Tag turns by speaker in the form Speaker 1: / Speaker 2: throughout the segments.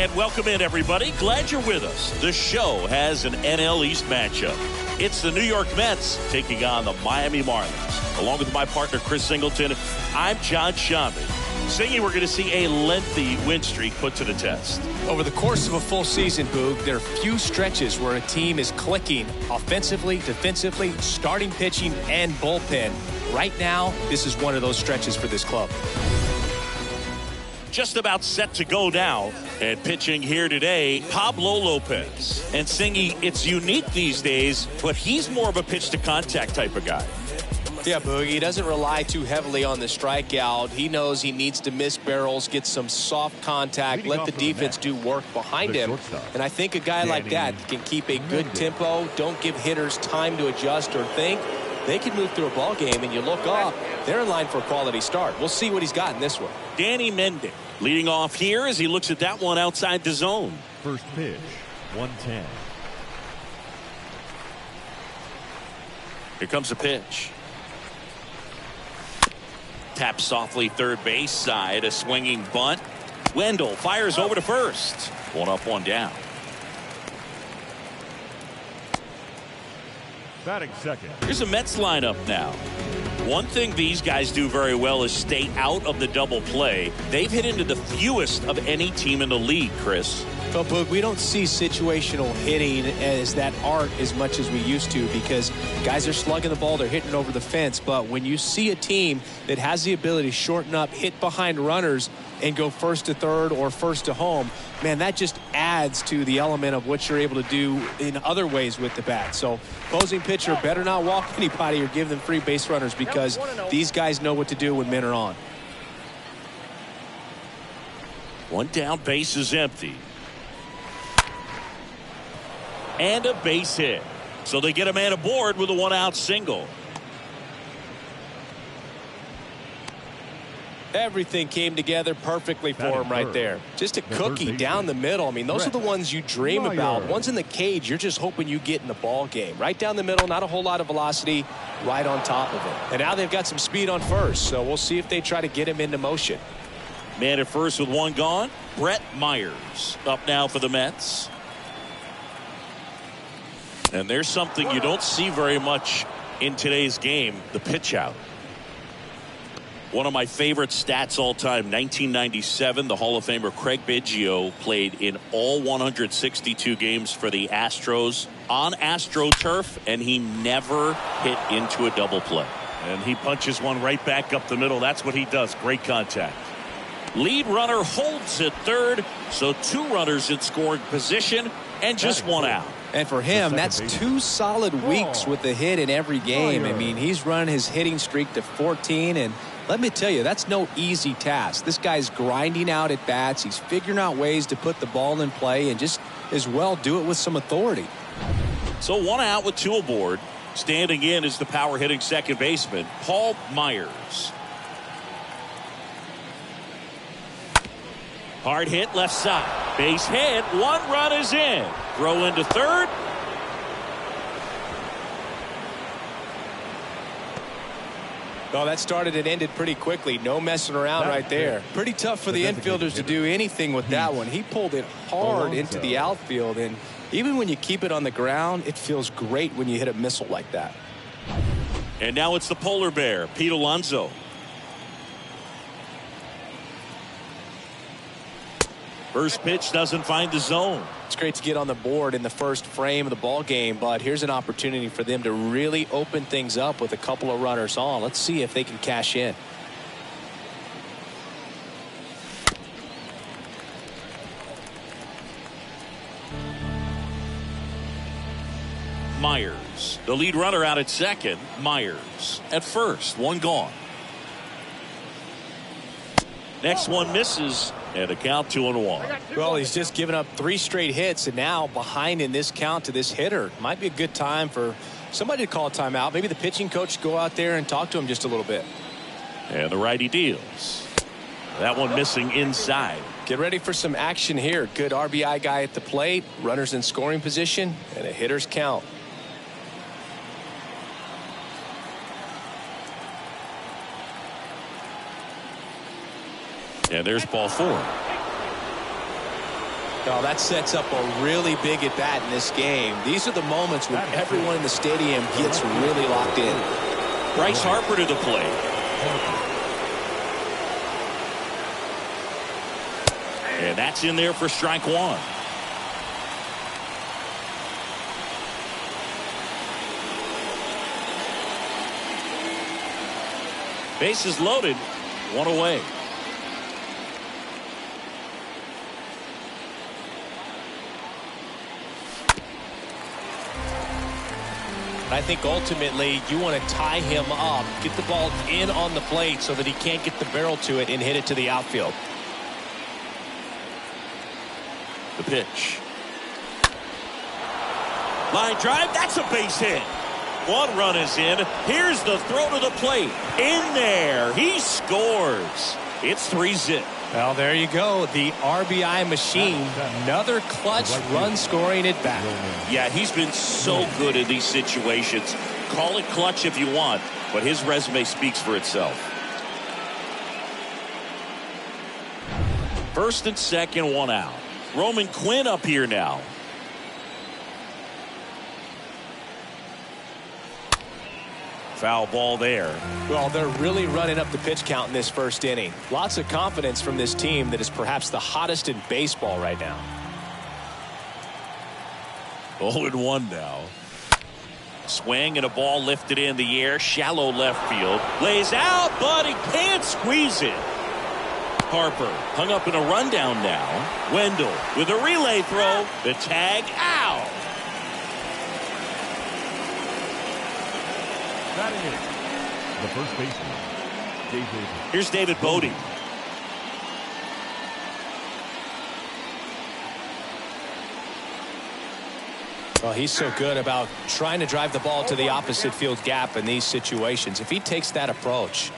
Speaker 1: And welcome in, everybody. Glad you're with us. The show has an NL East matchup. It's the New York Mets taking on the Miami Marlins. Along with my partner, Chris Singleton, I'm John Shambi. Singy, we're going to see a lengthy win streak put to the test.
Speaker 2: Over the course of a full season, Boog, there are few stretches where a team is clicking offensively, defensively, starting pitching, and bullpen. Right now, this is one of those stretches for this club.
Speaker 1: Just about set to go now. And pitching here today, Pablo Lopez. And Singy, it's unique these days, but he's more of a pitch-to-contact type of guy.
Speaker 2: Yeah, Boogie, he doesn't rely too heavily on the strikeout. He knows he needs to miss barrels, get some soft contact, let the defense do work behind him. And I think a guy like that can keep a good tempo, don't give hitters time to adjust or think. They can move through a ball game, and you look up, they're in line for a quality start. We'll see what he's got in this one.
Speaker 1: Danny Mendick leading off here as he looks at that one outside the zone.
Speaker 3: First pitch, 110.
Speaker 1: Here comes the pitch. Tap softly third base side, a swinging bunt. Wendell fires over to first. One up, one down.
Speaker 3: Batting second.
Speaker 1: Here's a Mets lineup now. One thing these guys do very well is stay out of the double play. They've hit into the fewest of any team in the league, Chris.
Speaker 2: Well, Boog, we don't see situational hitting as that art as much as we used to because guys are slugging the ball, they're hitting over the fence. But when you see a team that has the ability to shorten up, hit behind runners, and go first to third or first to home, man, that just adds to the element of what you're able to do in other ways with the bat. So opposing pitcher better not walk anybody or give them free base runners because these guys know what to do when men are on.
Speaker 1: One down, base is empty. And a base hit. So they get a man aboard with a one-out single.
Speaker 2: Everything came together perfectly for him right there. Just a cookie down the middle. I mean, those are the ones you dream about. Ones in the cage, you're just hoping you get in the ball game. Right down the middle, not a whole lot of velocity, right on top of it. And now they've got some speed on first, so we'll see if they try to get him into motion.
Speaker 1: Man at first with one gone. Brett Myers up now for the Mets. And there's something you don't see very much in today's game, the pitch out. One of my favorite stats all time, 1997, the Hall of Famer Craig Biggio played in all 162 games for the Astros on AstroTurf, and he never hit into a double play. And he punches one right back up the middle. That's what he does. Great contact. Lead runner holds at third, so two runners in scoring position and just one out.
Speaker 2: And for him, that's 2 solid weeks with the hit in every game. I mean, he's running his hitting streak to 14, and let me tell you, that's no easy task. This guy's grinding out at bats. He's figuring out ways to put the ball in play and just as well do it with some authority.
Speaker 1: So one out with two aboard. Standing in is the power hitting second baseman, Paul Myers. Hard hit left side. Base hit. One run is in. Throw into third.
Speaker 2: Oh, that started and ended pretty quickly. No messing around right there. Pretty tough for the infielders to do anything with that one. He pulled it hard into the outfield, and even when you keep it on the ground, it feels great when you hit a missile like that.
Speaker 1: And now it's the polar bear, Pete Alonso. First pitch doesn't find the zone.
Speaker 2: It's great to get on the board in the first frame of the ball game, but here's an opportunity for them to really open things up with a couple of runners on. Let's see if they can cash in.
Speaker 1: Myers, the lead runner out at second. Myers at first, one gone. Next one misses, and a count 2-1.
Speaker 2: Well, he's just given up 3 straight hits, and now behind in this count to this hitter. Might be a good time for somebody to call a timeout. Maybe the pitching coach go out there and talk to him just a little bit.
Speaker 1: And the righty deals. That one missing inside.
Speaker 2: Get ready for some action here. Good RBI guy at the plate, runners in scoring position, and a hitter's count.
Speaker 1: And there's ball 4.
Speaker 2: Oh, that sets up a really big at bat in this game. These are the moments when everyone in the stadium gets really locked in.
Speaker 1: Bryce Harper to the plate. And that's in there for strike one. Bases loaded, one away.
Speaker 2: I think ultimately you want to tie him up, get the ball in on the plate so that he can't get the barrel to it and hit it to the outfield.
Speaker 1: The pitch. Line drive, that's a base hit. One run is in. Here's the throw to the plate. In there. He scores. It's 3-zip.
Speaker 2: Well, there you go. The RBI machine. Another clutch run scoring at bat.
Speaker 1: Yeah, he's been so good in these situations. Call it clutch if you want, but his resume speaks for itself. First and second, one out. Roman Quinn up here now. Foul ball there.
Speaker 2: Well, they're really running up the pitch count in this first inning. Lots of confidence from this team that is perhaps the hottest in baseball right now.
Speaker 1: 0-1 now. Swing and a ball lifted in the air. Shallow left field. Lays out, but he can't squeeze it. Harper hung up in a rundown now. Wendell with a relay throw. The tag out.
Speaker 3: Batting in, the first baseman,
Speaker 1: Here's David Bodie.
Speaker 2: Well, he's so good about trying to drive the ball to the opposite field gap in these situations. If he takes that approach,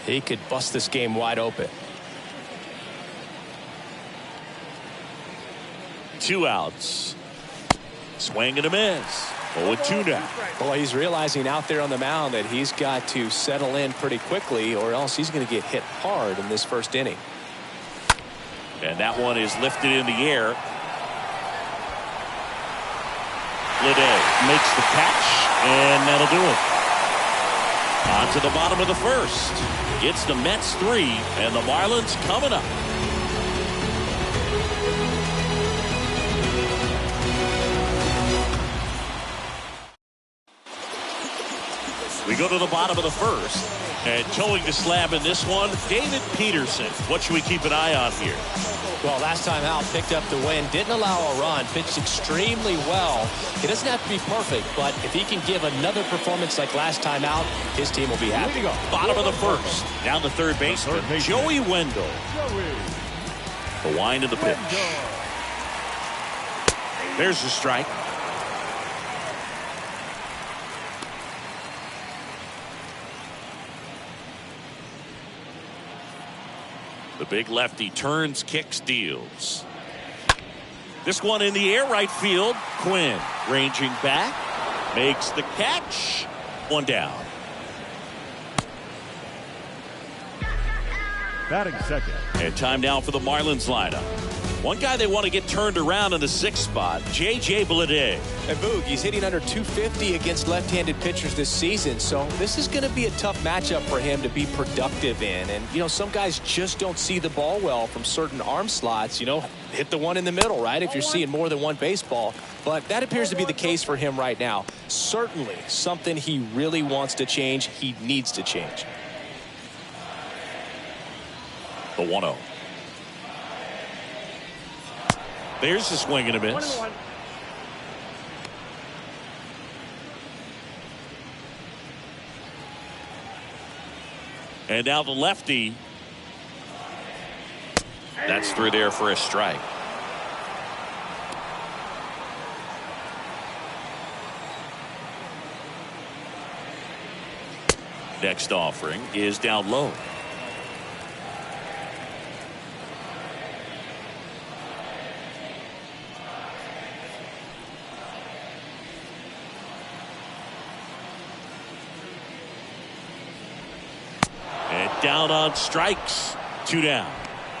Speaker 2: he could bust this game wide open.
Speaker 1: 2 outs. Swing and a miss. 0-2 now.
Speaker 2: Boy, he's realizing out there on the mound that he's got to settle in pretty quickly or else he's going to get hit hard in this first inning.
Speaker 1: And that one is lifted in the air. Bleday makes the catch, and that'll do it. On to the bottom of the first. It's the Mets 3, and the Marlins coming up. We go to the bottom of the first, and towing the slab in this one, David Peterson. What should we keep an eye on here?
Speaker 2: Well, last time out, picked up the win, didn't allow a run, pitched extremely well. It doesn't have to be perfect, but if he can give another performance like last time out, his team will be happy.
Speaker 1: Bottom of the first, down to third baseman, Joey Wendell. The wind of the pitch. There's the strike. The big lefty turns, kicks, deals. This one in the air, right field. Quinn ranging back, makes the catch. One down.
Speaker 3: batting second.
Speaker 1: And time now for the Marlins lineup. One guy they want to get turned around in the 6th spot, J.J. Bleday.
Speaker 2: And Boog, he's hitting under 250 against left-handed pitchers this season, so this is going to be a tough matchup for him to be productive in. And, you know, some guys just don't see the ball well from certain arm slots. You know, hit the one in the middle, right, if you're seeing more than one baseball. But that appears to be the case for him right now. Certainly something he really wants to change. He needs to change.
Speaker 1: The 1-0. There's the swing and a miss. And now the lefty. That's through there for a strike. Next offering is down low. Down on strikes, 2 down.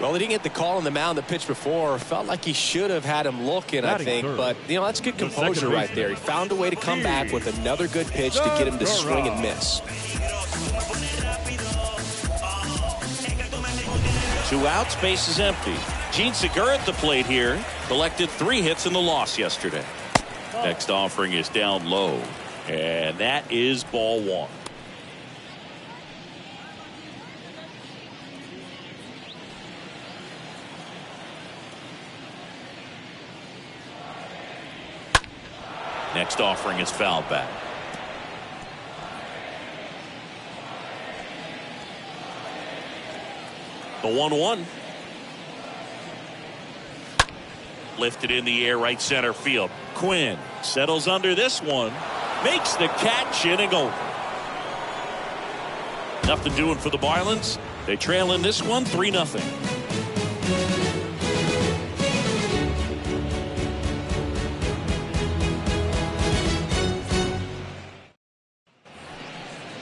Speaker 2: Well, he didn't get the call on the mound the pitch before. Felt like he should have had him looking, I think. But, that's good composure right there. He found a way to come back with another good pitch to get him to swing and miss.
Speaker 1: 2 outs, base is empty. Gene Segura at the plate here. Collected 3 hits in the loss yesterday. Next offering is down low. And that is ball 1. Next offering is fouled back. The 1-1. Lifted in the air, right center field. Quinn settles under this one. Makes the catch, inning over. Nothing doing for the Marlins. They trail in this one 3-0.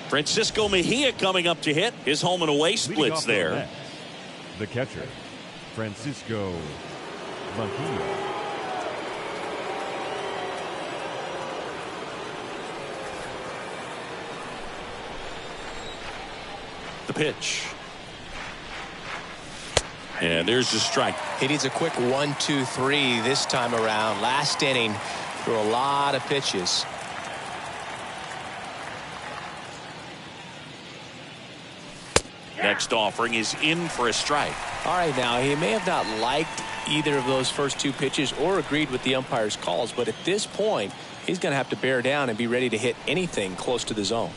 Speaker 1: Francisco Mejia coming up to hit. His home and away splits there.
Speaker 3: The catcher, Francisco Mejia.
Speaker 1: The pitch. And there's the strike.
Speaker 2: He needs a quick 1-2-3 this time around. Last inning, threw a lot of pitches.
Speaker 1: Next offering is in for a strike.
Speaker 2: All right, now he may have not liked either of those first 2 pitches or agreed with the umpire's calls, but at this point he's going to have to bear down and be ready to hit anything close to the zone.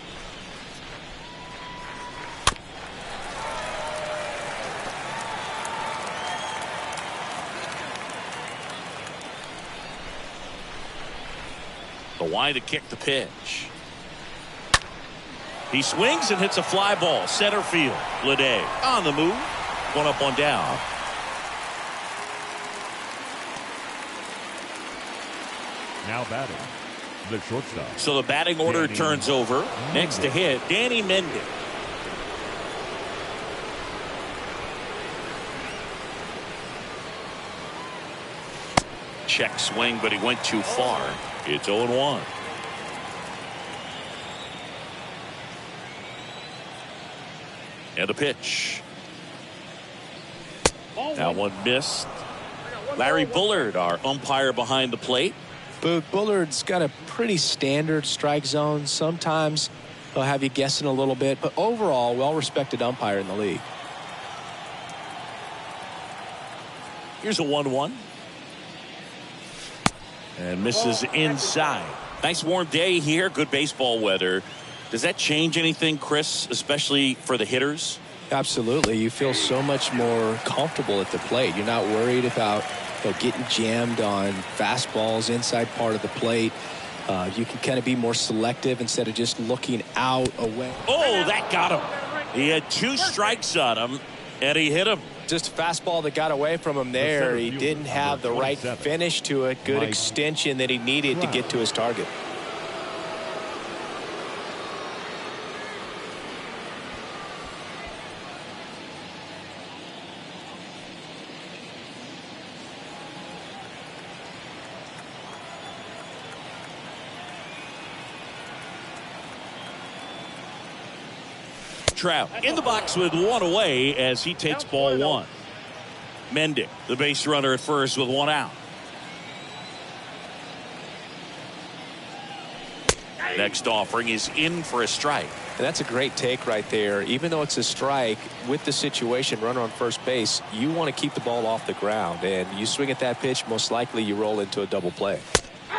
Speaker 1: The wide to kick the pitch. He swings and hits a fly ball. Center field. Lede on the move. 1 up, 1 down.
Speaker 3: Now batting, the shortstop.
Speaker 1: So the batting order
Speaker 3: Danny
Speaker 1: turns over.
Speaker 3: Mendick.
Speaker 1: Next to hit, Danny Mendick. Check swing, but he went too far. It's 0-1. And the pitch. That one missed. Larry Bullard, our umpire behind the plate.
Speaker 2: But Bullard's got a pretty standard strike zone. Sometimes he'll have you guessing a little bit, but overall, well-respected umpire in the league.
Speaker 1: Here's a 1-1. And misses inside. Nice warm day here. Good baseball weather. Does that change anything, Chris, especially for the hitters?
Speaker 2: Absolutely. You feel so much more comfortable at the plate. You're not worried about getting jammed on fastballs inside part of the plate. You can kind of be more selective instead of just looking out away.
Speaker 1: Oh, that got him. He had 2 strikes on him, and he hit him.
Speaker 2: Just a fastball that got away from him there. He didn't have the right finish to it. Good extension that he needed to get to his target.
Speaker 1: Trout in the box with 1 away as he takes ball 1. Mendick, the base runner at first with 1 out. Next offering is in for a strike.
Speaker 2: And that's a great take right there. Even though it's a strike, with the situation, runner on first base, you want to keep the ball off the ground. And you swing at that pitch, most likely you roll into a double play.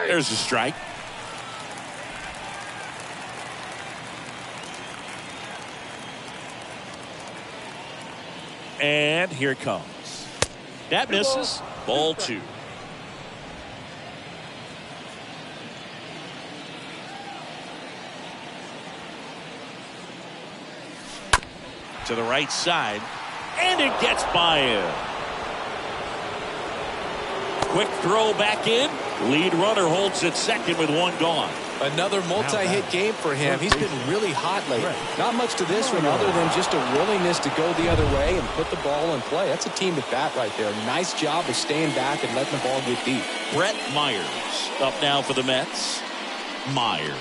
Speaker 1: There's a strike. And here it comes. That misses. Ball 2. To the right side. And it gets by him. Quick throw back in. Lead runner holds at second with 1 gone.
Speaker 2: Another multi-hit game for him. He's been really hot lately. Not much to this one other than just a willingness to go the other way and put the ball in play. That's a team at bat right there. Nice job of staying back and letting the ball get deep.
Speaker 1: Brett Myers up now for the Mets. Myers,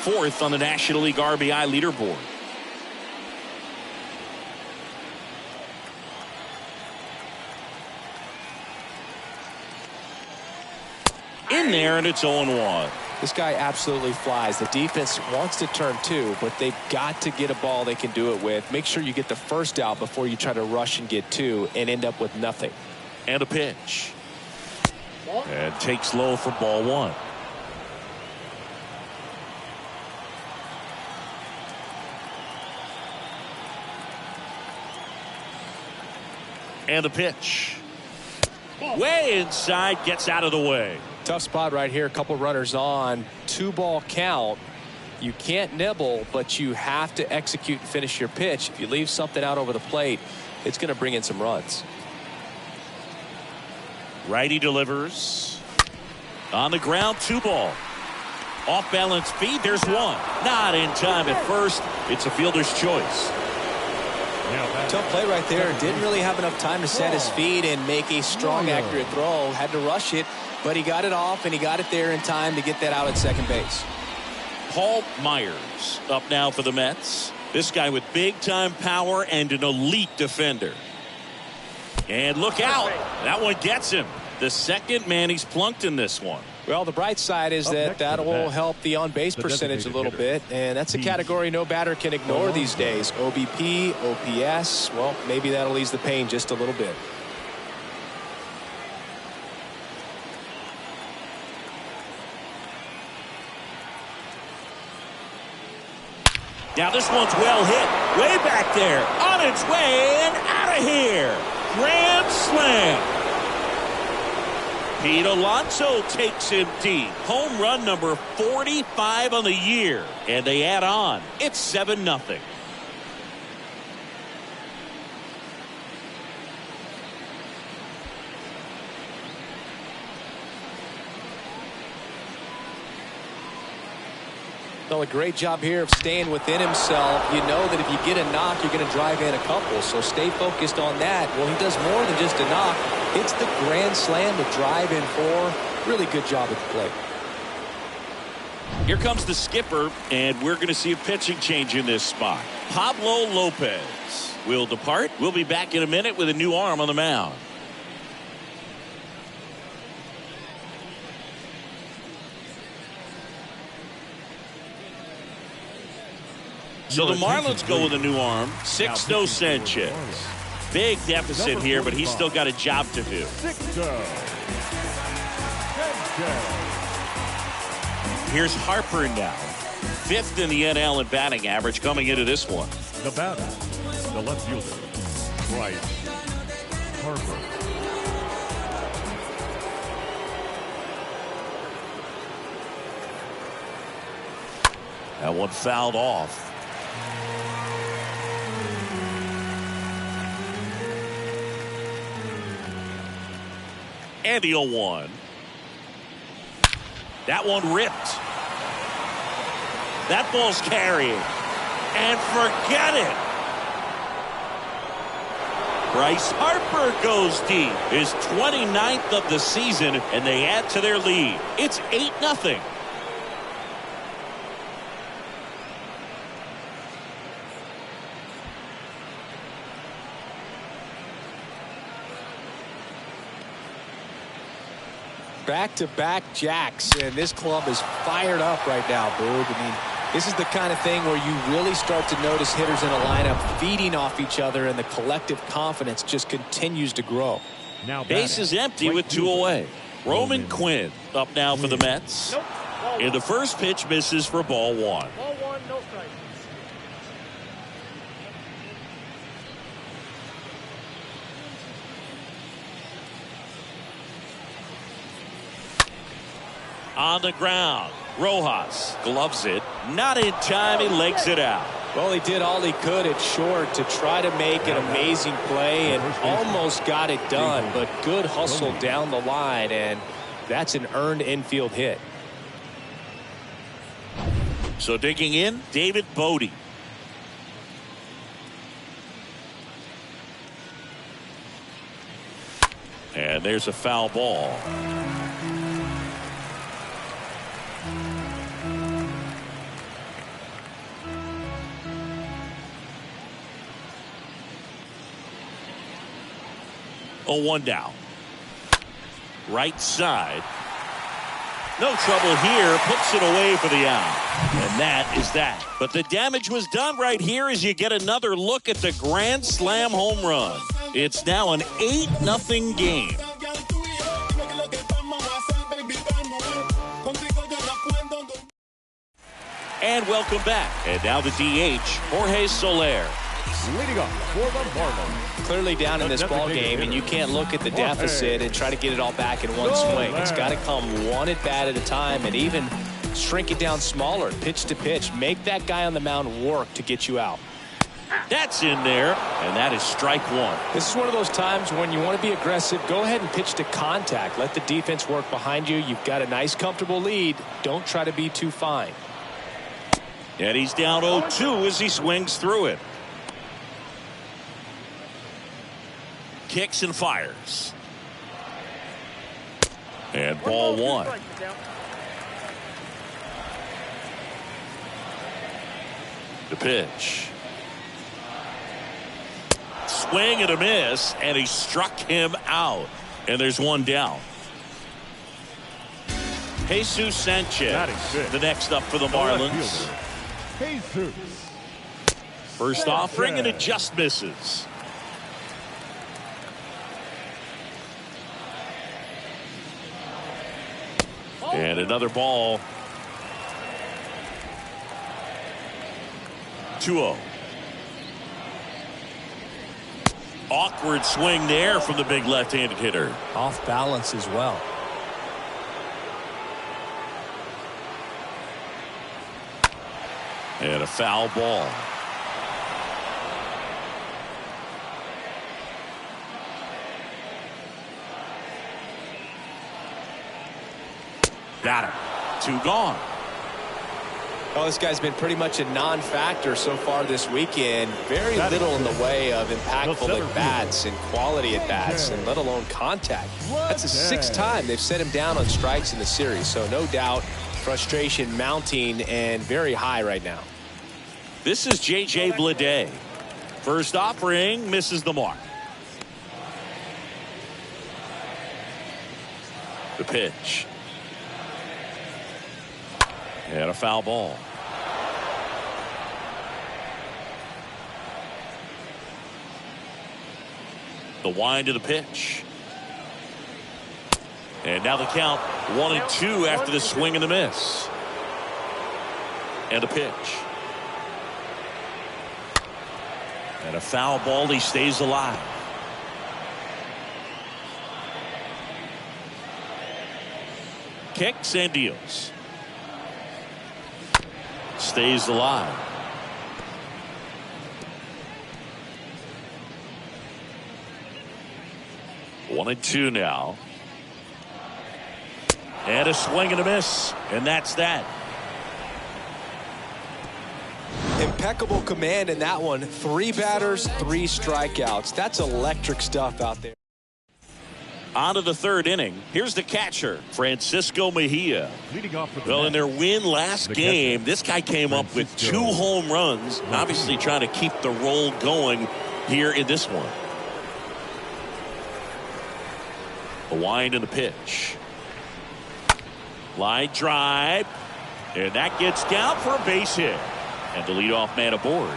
Speaker 1: fourth on the National League RBI leaderboard. In there, and it's 0-1.
Speaker 2: This guy absolutely flies. The defense wants to turn two, but they've got to get a ball they can do it with. Make sure you get the first out before you try to rush and get two and end up with nothing.
Speaker 1: And a pitch. And takes low for ball one. And a pitch. Way inside, gets out of the way.
Speaker 2: Tough spot right here. A couple runners on. 2-ball count. You can't nibble, but you have to execute and finish your pitch. If you leave something out over the plate, it's going to bring in some runs.
Speaker 1: Righty delivers. On the ground, 2-ball. Off balance feed, there's one. Not in time at first. It's a fielder's choice.
Speaker 2: Tough play right there. Didn't really have enough time to set his feet and make a strong, accurate throw. Had to rush it, but he got it off, and he got it there in time to get that out at second base.
Speaker 1: Paul Myers up now for the Mets. This guy with big-time power and an elite defender. And look out. That one gets him. The second man he's plunked in this one.
Speaker 2: Well, the bright side is that will help the on-base percentage a little bit, and that's a category no batter can ignore these days. OBP, OPS, well, maybe that'll ease the pain just a little bit.
Speaker 1: Now this one's well hit. Way back there. On its way and out of here. Grand slam. Pete Alonso takes him deep. Home run number 45 on the year. And they add on. It's 7-0.
Speaker 2: Well, a great job here of staying within himself. You know that if you get a knock, you're going to drive in a couple. So stay focused on that. Well, he does more than just a knock. It's the grand slam to drive in 4. Really good job at the plate.
Speaker 1: Here comes the skipper, and we're going to see a pitching change in this spot. Pablo Lopez will depart. We'll be back in a minute with a new arm on the mound. So the Marlins go with a new arm. Sixto Sanchez. Big deficit here, but he's still got a job to do. Here's Harper now. 5th in the NL in batting average coming into this one.
Speaker 3: The batter, the left fielder, Bryce Harper.
Speaker 1: That one fouled off. And the 0-1. That one ripped. That ball's carrying. And forget it. Bryce Harper goes deep. His 29th of the season, and they add to their lead. It's 8-0.
Speaker 2: Back-to-back jacks, and this club is fired up right now, Boog. I mean, this is the kind of thing where you really start to notice hitters in a lineup feeding off each other, and the collective confidence just continues to grow.
Speaker 3: Now
Speaker 1: base is empty with 2 away. Roman Quinn up now for the Mets. And the first pitch misses for ball 1.
Speaker 4: Ball 1, no strike.
Speaker 1: On the ground. Rojas gloves it. Not in time. He legs it out.
Speaker 2: Well, he did all he could at short to try to make an amazing play and almost got it done. But good hustle down the line, and that's an earned infield hit.
Speaker 1: So digging in, David Bodie. And there's a foul ball. Oh, 1 down. Right side. No trouble here. Puts it away for the out. And that is that. But the damage was done right here as you get another look at the grand slam home run. It's now an 8-0 game. And welcome back. And now the DH, Jorge Soler.
Speaker 3: Leading off for the Marlins.
Speaker 2: Clearly down in this ball game, and you can't look at the deficit and try to get it all back in one swing. It's got to come one at bat at a time, and even shrink it down smaller, pitch to pitch. Make that guy on the mound work to get you out.
Speaker 1: That's in there, and that is strike one.
Speaker 2: This is one of those times when you want to be aggressive. Go ahead and pitch to contact. Let the defense work behind you. You've got a nice, comfortable lead. Don't try to be too fine.
Speaker 1: And he's down 0-2 as he swings through it. Kicks and fires. And ball one. The pitch. Swing and a miss, and he struck him out. And there's one down. Jesus Sanchez, the next up for the Marlins.
Speaker 3: Jesus.
Speaker 1: First offering, and it just misses. And another ball. 2-0. Awkward swing there from the big left-handed hitter.
Speaker 2: Off balance as well.
Speaker 1: And a foul ball. Got him. 2 gone.
Speaker 2: Oh, this guy's been pretty much a non-factor so far this weekend. Very little in the way of impactful at-bats and quality at-bats, and let alone contact. That's the 6th time they've set him down on strikes in the series, so no doubt frustration mounting and very high right now.
Speaker 1: This is J.J. Bleday. First offering, misses the mark. The pitch. And a foul ball. The wind of the pitch. And now the count 1-2 after the swing and the miss. And a pitch. And a foul ball. He stays alive. Kicks and deals. Stays alive. 1-2 now. And a swing and a miss. And that's that.
Speaker 2: Impeccable command in that one. 3 batters, 3 strikeouts. That's electric stuff out there.
Speaker 1: On to the 3rd inning. Here's the catcher, Francisco Mejia.
Speaker 3: Leading off for the
Speaker 1: Well, in their
Speaker 3: Mets,
Speaker 1: win last game, this guy came up with 2 home runs, obviously trying to keep the roll going here in this one. The wind and the pitch. Line drive. And that gets down for a base hit. And the leadoff man aboard.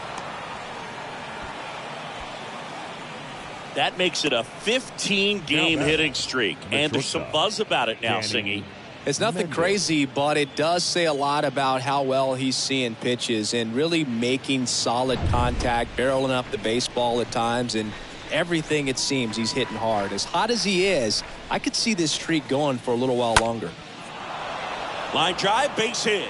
Speaker 1: That makes it a 15-game hitting streak. And there's some buzz about it now, Singy.
Speaker 2: It's nothing crazy, but it does say a lot about how well he's seeing pitches and really making solid contact, barreling up the baseball at times, and everything it seems he's hitting hard. As hot as he is, I could see this streak going for a little while longer.
Speaker 1: Line drive, base hit.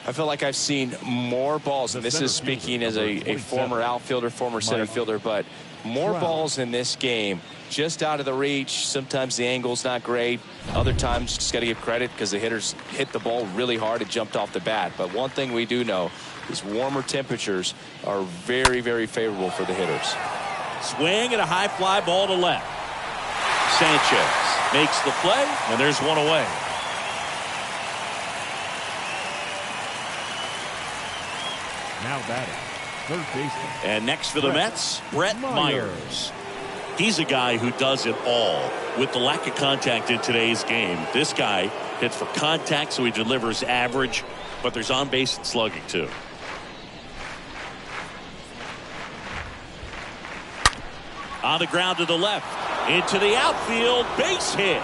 Speaker 2: I feel like I've seen more balls, and this is speaking as a former outfielder, former center fielder, but More balls in this game just out of the reach. Sometimes the angle's not great. Other times just got to give credit because the hitters hit the ball really hard and jumped off the bat. But one thing we do know is warmer temperatures are very, very favorable for the hitters.
Speaker 1: Swing and a high fly ball to left. Sanchez makes the play, and there's one away.
Speaker 3: Now batting, third baseman.
Speaker 1: And next for the Mets, Brett Myers. He's a guy who does it all. With the lack of contact in today's game, this guy hits for contact, so he delivers average, but there's on base and slugging too. On the ground to the left, into the outfield, base hit.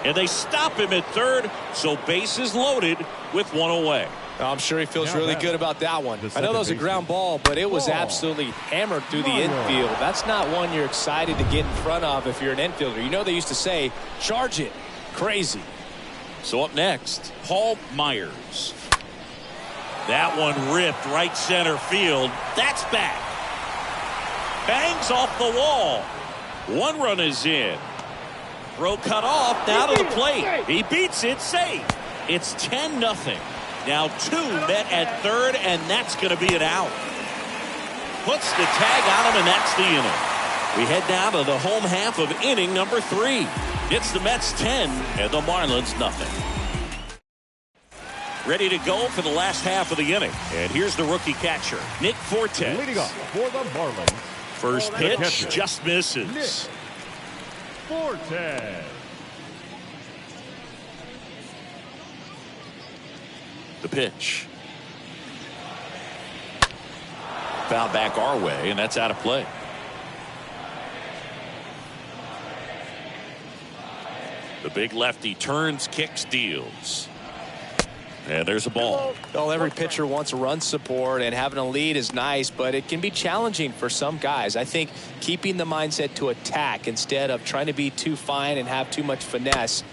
Speaker 1: And they stop him at third, so base is loaded with one away.
Speaker 2: I'm sure he feels really good about that one. I know that was a ground ball, but it was absolutely hammered through the infield. That's not one you're excited to get in front of if you're an infielder. You know they used to say, charge it. Crazy.
Speaker 1: So up next, Paul Myers. That one ripped right center field. That's back. Bangs off the wall. One run is in. Throw cut off, now to the plate. He beats it, safe. It's 10-0. Now two met at third, and that's going to be an out. Puts the tag on him, and that's the inning. We head now to the home half of inning number 3. It's the Mets 10 and the Marlins nothing. Ready to go for the last half of the inning. And here's the rookie catcher, Nick Fortes.
Speaker 3: Leading up for the Marlins.
Speaker 1: First pitch just misses.
Speaker 3: Nick Fortes.
Speaker 1: The pitch. Foul back our way, and that's out of play. The big lefty turns, kicks, deals. And there's a ball.
Speaker 2: Well, every pitcher wants run support, and having a lead is nice, but it can be challenging for some guys. I think keeping the mindset to attack instead of trying to be too fine and have too much finesse,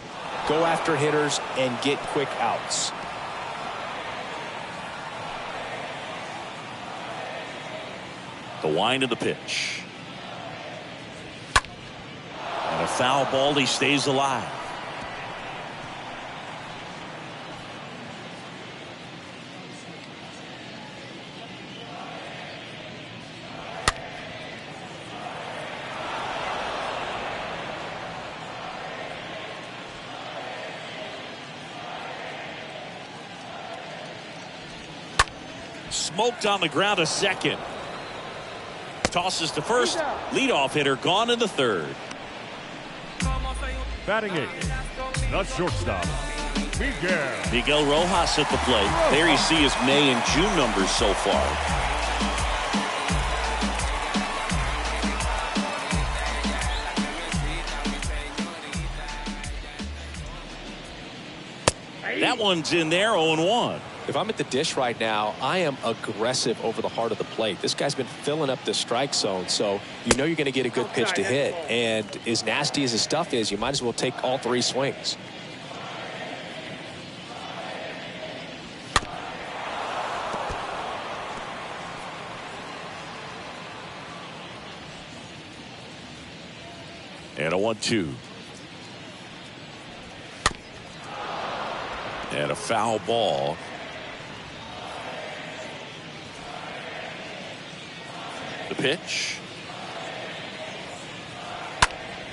Speaker 2: go after hitters and get quick outs.
Speaker 1: The wind of the pitch. And a foul ball, he stays alive. Smoked on the ground, a second. Tosses to first. Leadoff hitter gone in the third.
Speaker 3: Batting eighth, the shortstop,
Speaker 1: Miguel Rojas at the plate. There you see his May and June numbers so far. That one's in there, 0-1.
Speaker 2: If I'm at the dish right now, I am aggressive over the heart of the plate. This guy's been filling up the strike zone, so you know you're going to get a good pitch to hit. And as nasty as his stuff is, you might as well take all 3 swings.
Speaker 1: And a 1-2. And a foul ball. The pitch.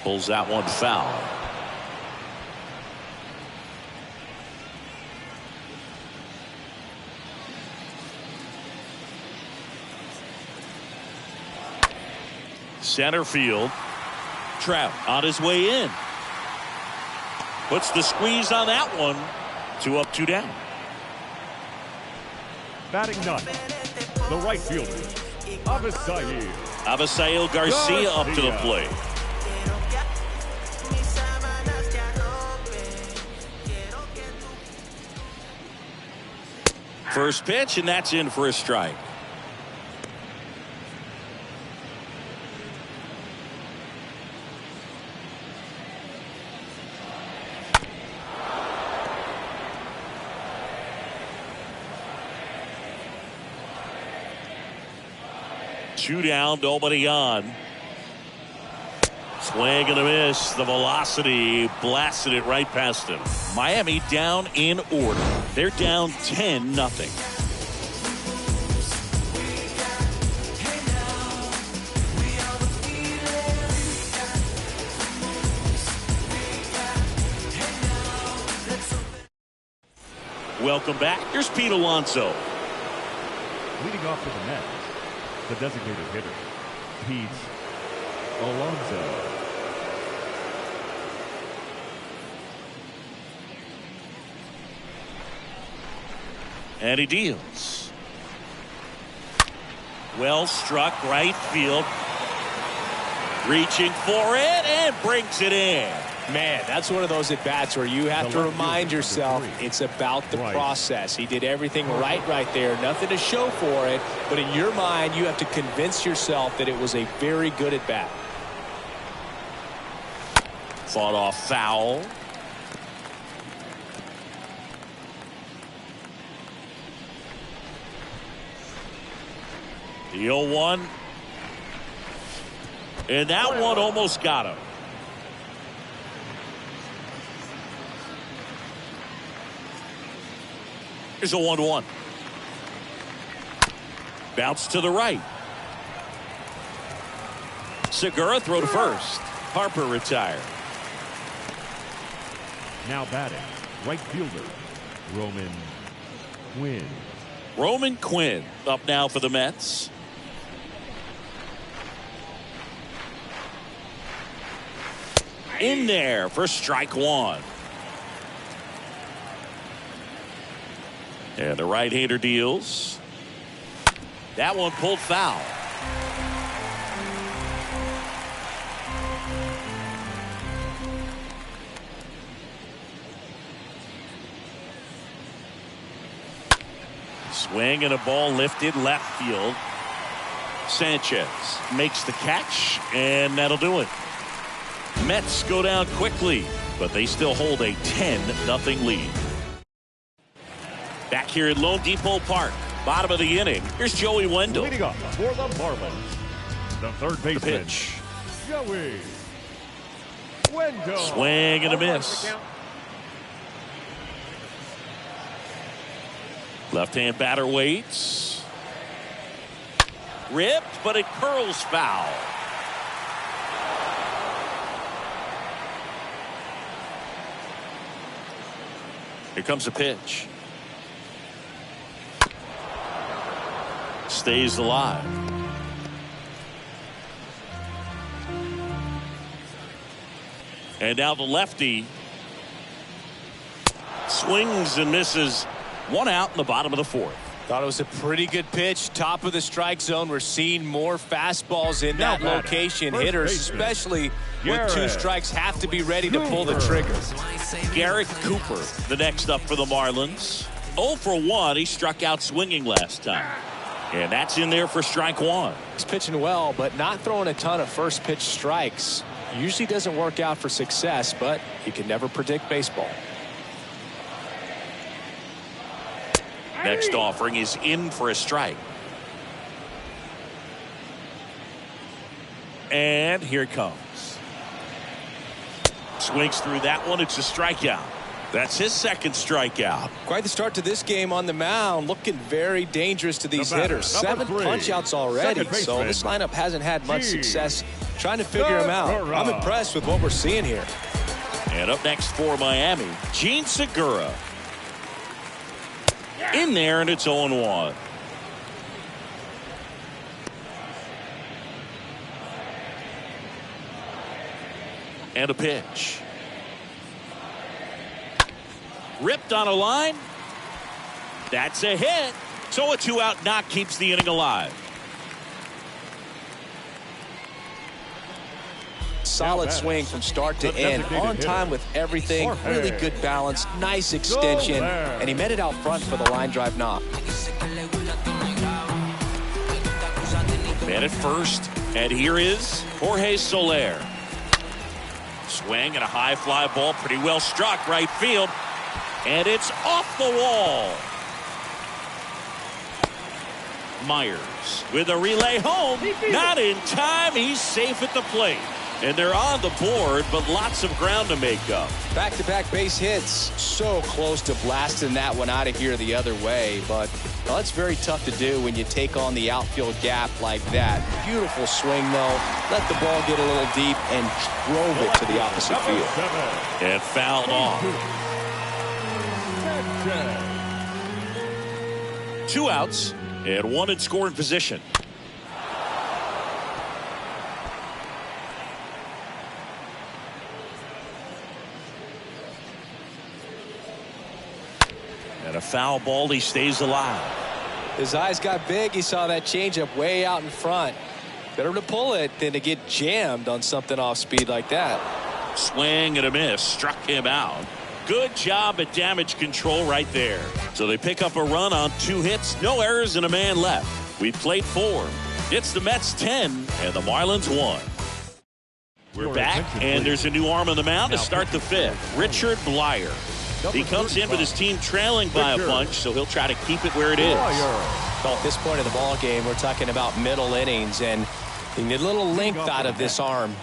Speaker 1: Pulls that one foul. Center field. Trout on his way in. Puts the squeeze on that one. 2 up, 2 down.
Speaker 3: batting ninth, the right fielder,
Speaker 1: Avisail Garcia up to the plate. First pitch, and that's in for a strike. 2 down, nobody on. Swing and a miss. The velocity blasted it right past him. Miami down in order. They're down 10-0. Welcome back. Here's Pete Alonso.
Speaker 3: Leading off for the Mets, the designated hitter, Pete Alonso.
Speaker 1: And he deals. Well struck, right field. Reaching for it and brings it in.
Speaker 2: Man, that's one of those at-bats where you have to remind yourself it's about the process. He did everything right there. Nothing to show for it, but in your mind, you have to convince yourself that it was a very good at-bat.
Speaker 1: Fought off foul. The 0-1. And that one almost got him. Here's a 1-1. Bounce to the right. Segura throw to first. Harper retired.
Speaker 3: Now batting, right fielder, Roman Quinn.
Speaker 1: Roman Quinn up now for the Mets. In there for strike one. And the right-hander deals. That one pulled foul. Swing and a ball lifted left field. Sanchez makes the catch, and that'll do it. Mets go down quickly, but they still hold a 10-0 lead. Back here at Lone Depot Park, bottom of the inning. Here's Joey Wendell.
Speaker 3: Leading up for the Marlins, the third baseman,
Speaker 1: The pitch.
Speaker 3: Joey Wendell.
Speaker 1: Swing and a miss. Left-hand batter waits. Ripped, but it curls foul. Here comes a pitch. Stays alive. And now the lefty swings and misses. One out in the bottom of the fourth.
Speaker 2: Thought it was a pretty good pitch. Top of the strike zone. We're seeing more fastballs in that location. Hitters, especially with 2 strikes, have to be ready to pull the trigger.
Speaker 1: Garrett Cooper, the next up for the Marlins. 0 for 1. He struck out swinging last time. And that's in there for strike one.
Speaker 2: He's pitching well, but not throwing a ton of first pitch strikes. Usually doesn't work out for success, but you can never predict baseball.
Speaker 1: Next offering is in for a strike. And here it comes. Swings through that one. It's a strikeout. That's his second strikeout.
Speaker 2: Quite the start to this game on the mound. Looking very dangerous to these hitters. 7 punch-outs already. So this lineup hasn't had much success trying to figure them out. I'm impressed with what we're seeing here.
Speaker 1: And up next for Miami, Gene Segura. In there, and it's 0-1. And a pitch. Ripped on a line. That's a hit. So a 2-out knock keeps the inning alive.
Speaker 2: Solid swing from start to end. On time with everything. Really good balance. Nice extension. And he met it out front for the line drive knock.
Speaker 1: Man at first. And here is Jorge Soler. Swing and a high fly ball. Pretty well struck right field. And it's off the wall. Myers with a relay home. Not in time. He's safe at the plate. And they're on the board, but lots of ground to make up.
Speaker 2: Back-to-back base hits. So close to blasting that one out of here the other way. But well, that's very tough to do when you take on the outfield gap like that. Beautiful swing, though. Let the ball get a little deep and drove it to the opposite field.
Speaker 1: And fouled off. 2 outs and 1 in scoring position. And a foul ball. He stays alive.
Speaker 2: His eyes got big. He saw that changeup way out in front. Better to pull it than to get jammed on something off speed like that.
Speaker 1: Swing and a miss. Struck him out. Good job at damage control right there. So they pick up a run on 2 hits. No errors and a man left. We played 4. It's the Mets 10 and the Marlins 1. We're back, and there's a new arm on the mound to start the 5th. Richard Blyer. He comes in with his team trailing by a bunch, so he'll try to keep it where it is.
Speaker 2: Well, at this point of the ball game, we're talking about middle innings, and you need a little length out of this arm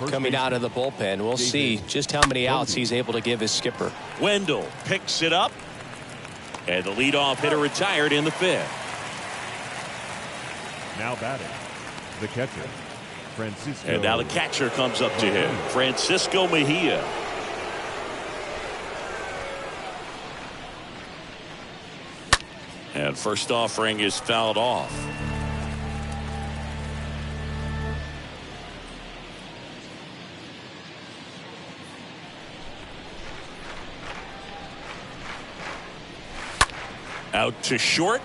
Speaker 2: coming out of the bullpen. We'll see just how many outs he's able to give his skipper.
Speaker 1: Wendell picks it up, and the leadoff hitter retired in the 5th.
Speaker 3: Now batting, the catcher, Francisco.
Speaker 1: And now the catcher comes up to him, Francisco Mejia. And first offering is fouled off. Out to short.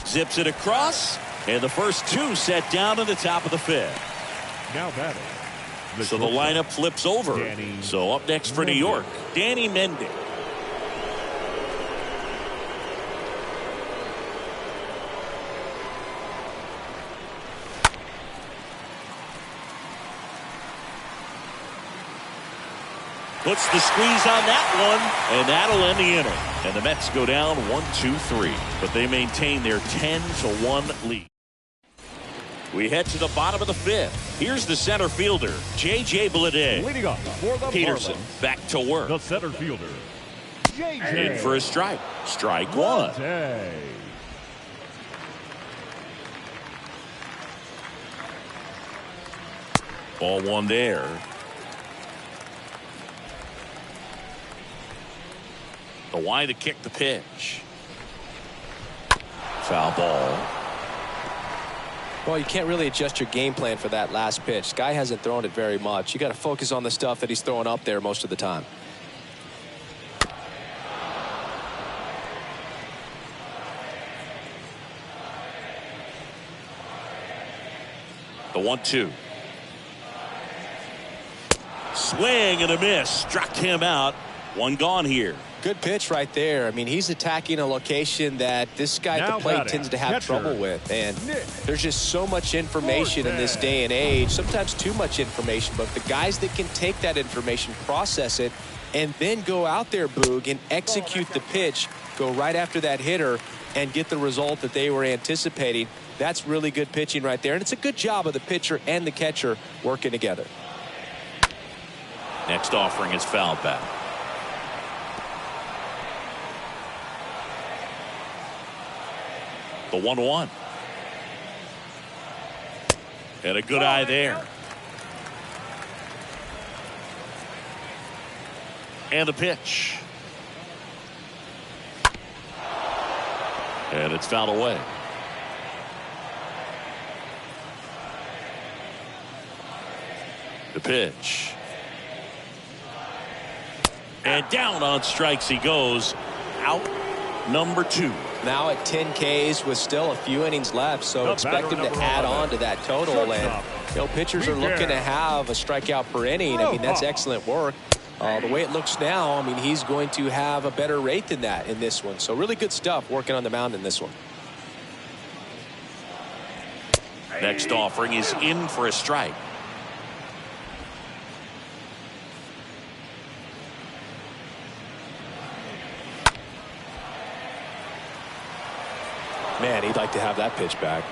Speaker 1: Zips it across. And the first 2 set down in the top of the 5th.
Speaker 3: Now batting.
Speaker 1: So the lineup flips over. So up next for New York, Danny Mendick. Puts the squeeze on that one, and that'll end the inning. And the Mets go down 1-2-3, but they maintain their 10-1 lead. We head to the bottom of the 5th. Here's the center fielder, J.J. Bleday.
Speaker 3: Leading off for the
Speaker 1: Peterson
Speaker 3: Marlins,
Speaker 1: back to work.
Speaker 3: the center fielder, J.J.
Speaker 1: In for a strike. Strike 1. Ball 1 there. The wide to kick the pitch. Foul ball.
Speaker 2: Well, you can't really adjust your game plan for that last pitch. Guy hasn't thrown it very much. You got to focus on the stuff that he's throwing up there most of the time.
Speaker 1: The 1-2. Swing and a miss. Struck him out. 1 gone here.
Speaker 2: Good pitch right there. I mean, he's attacking a location that this guy at the plate tends to have trouble with. And there's just so much information in this day and age, sometimes too much information. But the guys that can take that information, process it, and then go out there, Boog, and execute the pitch, go right after that hitter, and get the result that they were anticipating, that's really good pitching right there. And it's a good job of the pitcher and the catcher working together.
Speaker 1: Next offering is fouled back. The 1-1. And a good eye there. And the pitch. And it's fouled away. The pitch. And down on strikes he goes. Out number 2.
Speaker 2: Now at 10 Ks with still a few innings left, so expect him to add on to that total. And you know, pitchers are looking to have a strikeout per inning. I mean, that's excellent work. The way it looks now, I mean, he's going to have a better rate than that in this one. So really good stuff working on the mound in this one.
Speaker 1: Next offering is in for a strike.
Speaker 2: Man, he'd like to have that pitch back.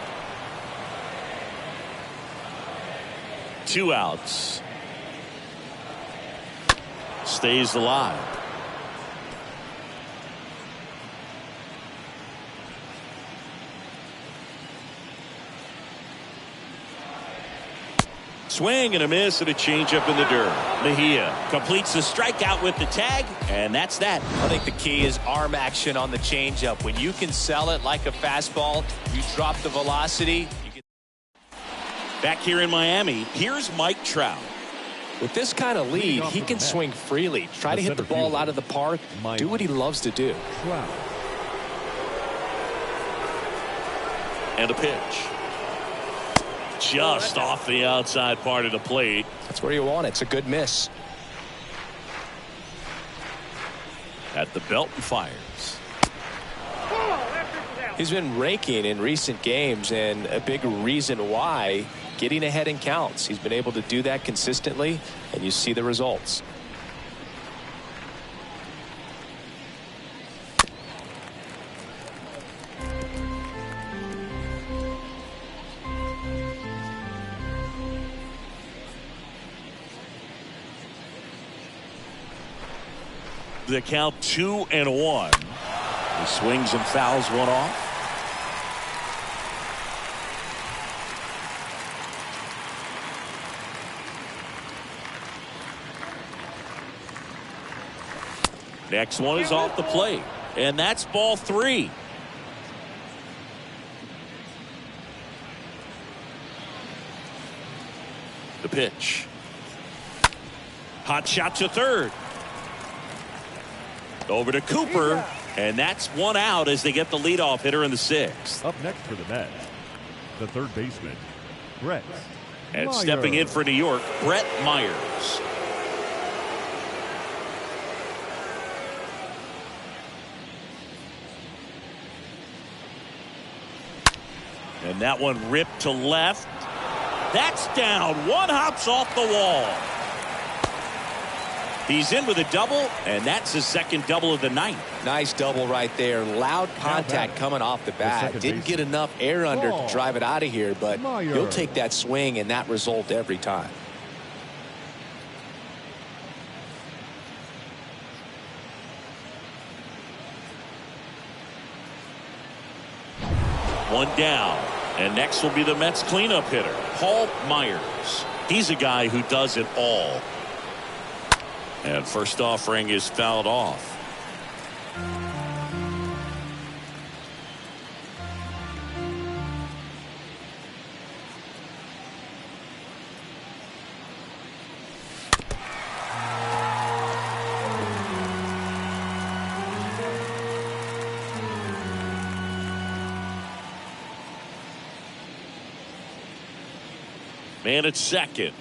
Speaker 1: 2 outs. Stays alive. Swing and a miss and a changeup in the dirt. Mejia completes the strikeout with the tag, and that's that.
Speaker 2: I think the key is arm action on the changeup. When you can sell it like a fastball, you drop the velocity.
Speaker 1: Back here in Miami, here's Mike Trout.
Speaker 2: With this kind of lead, he can swing freely. Try to hit the ball out of the park. Do what he loves to do.
Speaker 1: And a pitch. Just off the outside part of the plate.
Speaker 2: That's where you want it. It's a good miss.
Speaker 1: At the belt and fires.
Speaker 2: He's been raking in recent games, and a big reason why, getting ahead in counts. He's been able to do that consistently, and you see the results.
Speaker 1: The count 2-1. He swings and fouls one off. Next one is off the plate, and that's ball 3. The pitch. Hot shot to third. Over to Cooper, and that's 1 out as they get the leadoff hitter in the 6th.
Speaker 3: Up next for the Mets, the third baseman, Brett
Speaker 1: And
Speaker 3: Myers.
Speaker 1: stepping in for New York, Brett Myers. And that one ripped to left. That's down. One hops off the wall. He's in with a double, and that's his second double of the night.
Speaker 2: Nice double right there. Loud contact coming off the bat. Didn't get enough air under to drive it out of here, but he'll take that swing and that result every time.
Speaker 1: One down, and next will be the Mets cleanup hitter, Paul Myers. He's a guy who does it all. And first offering is fouled off. Man at second.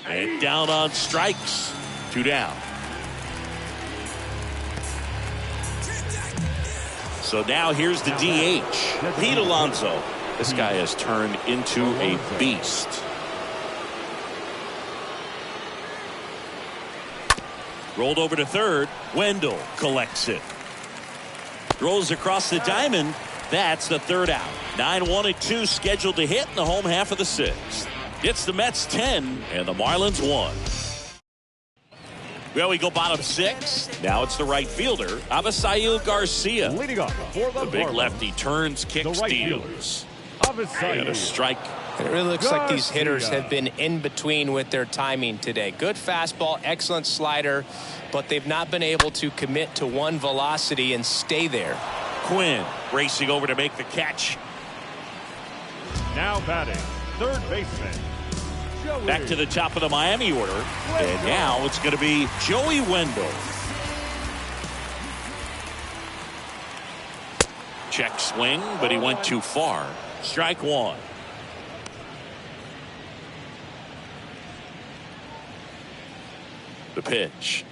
Speaker 1: And down on strikes. 2 down. So now here's the DH, Pete Alonso. This guy has turned into a beast. Rolled over to third. Wendell collects it. Throws across the diamond. That's the 3rd out. 9-1-2 scheduled to hit in the home half of the 6th. It's the Mets 10 and the Marlins 1. Well, we go bottom 6. Now it's the right fielder, Avisail Garcia.
Speaker 3: Leading off for
Speaker 1: The big lefty turns, kicks,
Speaker 3: right
Speaker 1: deals.
Speaker 3: Avisail.
Speaker 1: And a strike.
Speaker 2: It really looks like these hitters have been in between with their timing today. Good fastball, excellent slider, but they've not been able to commit to one velocity and stay there.
Speaker 1: Quinn racing over to make the catch.
Speaker 3: Now batting, third baseman, Joey.
Speaker 1: Back to the top of the Miami order. And now it's going to be Joey Wendell. Check swing, but he went too far. Strike 1. The pitch.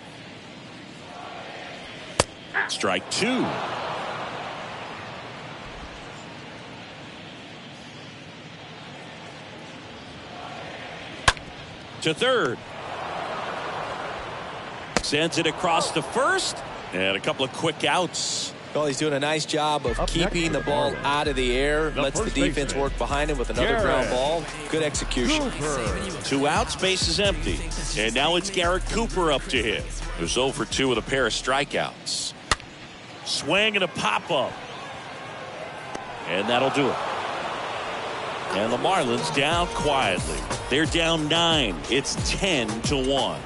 Speaker 1: Strike 2. To third. Sends it across to first. And a couple of quick outs.
Speaker 2: Well, he's doing a nice job of keeping the ball out of the air. Lets the defense work behind him with another ground ball. Good execution.
Speaker 1: 2 outs, base is empty. And now it's Garrett Cooper up to hit. Who's 0 for 2 with a pair of strikeouts. Swing and a pop-up. And that'll do it. And the Marlins down quietly. They're down 9. It's 10-1.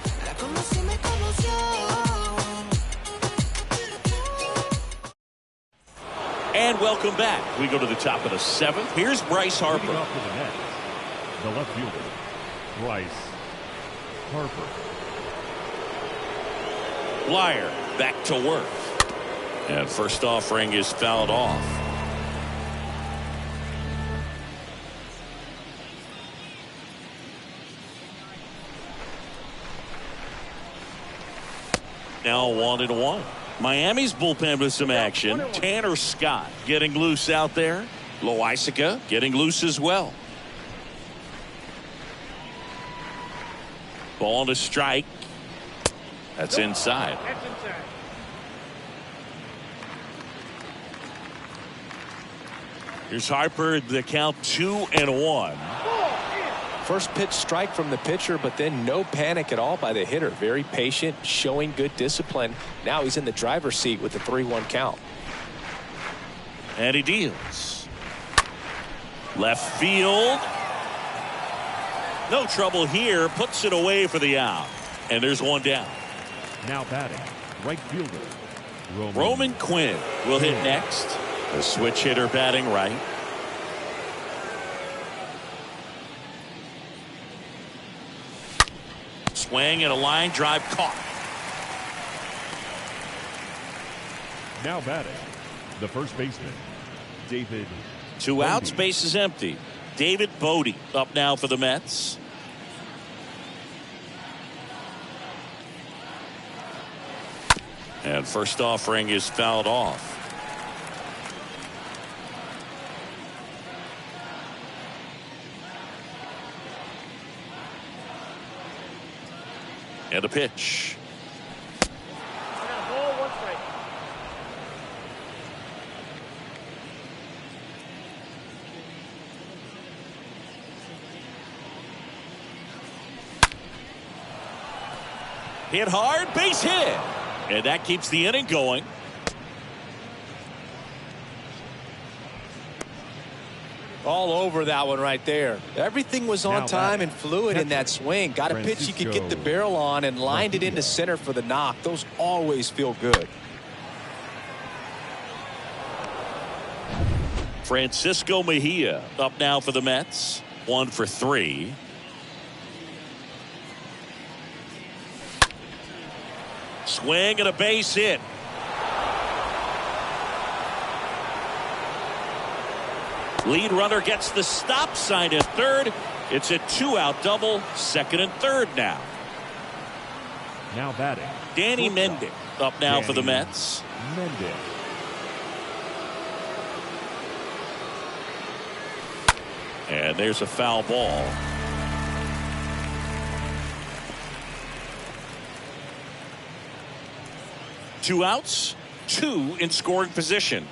Speaker 1: And welcome back. We go to the top of the 7th. Here's Bryce Harper.
Speaker 3: Leading off to the net, the left fielder, Bryce Harper.
Speaker 1: Flyer back to work. And first offering is fouled off. Now 1-1. Miami's bullpen with some action. Tanner Scott getting loose out there. Loaisiga getting loose as well. Ball to strike. That's inside. Here's Harper. The count 2-1.
Speaker 2: First pitch strike from the pitcher, but then no panic at all by the hitter. Very patient, showing good discipline. Now he's in the driver's seat with the 3-1 count.
Speaker 1: And he deals. Left field. No trouble here. Puts it away for the out. And there's one down.
Speaker 3: Now batting, right fielder,
Speaker 1: Roman Quinn will hit next. The switch hitter batting right. Swing and a line drive caught.
Speaker 3: Now batting, the first baseman, David.
Speaker 1: 2 outs, base is empty. David Bodie up now for the Mets. And first offering is fouled off. And a pitch. Hit hard, base hit. And that keeps the inning going.
Speaker 2: All over that one right there. Everything was on time and fluid in that swing. Got a pitch you could get the barrel on and lined it into center for the knock. Those always feel good.
Speaker 1: Francisco Mejia up now for the Mets. 1 for 3. Swing and a base hit. Lead runner gets the stop sign at third. It's a 2-out double. Second and third now.
Speaker 3: Now batting,
Speaker 1: Danny Mendick up now for the Mets.
Speaker 3: Mendick.
Speaker 1: And there's a foul ball. Two outs, 2 in scoring position.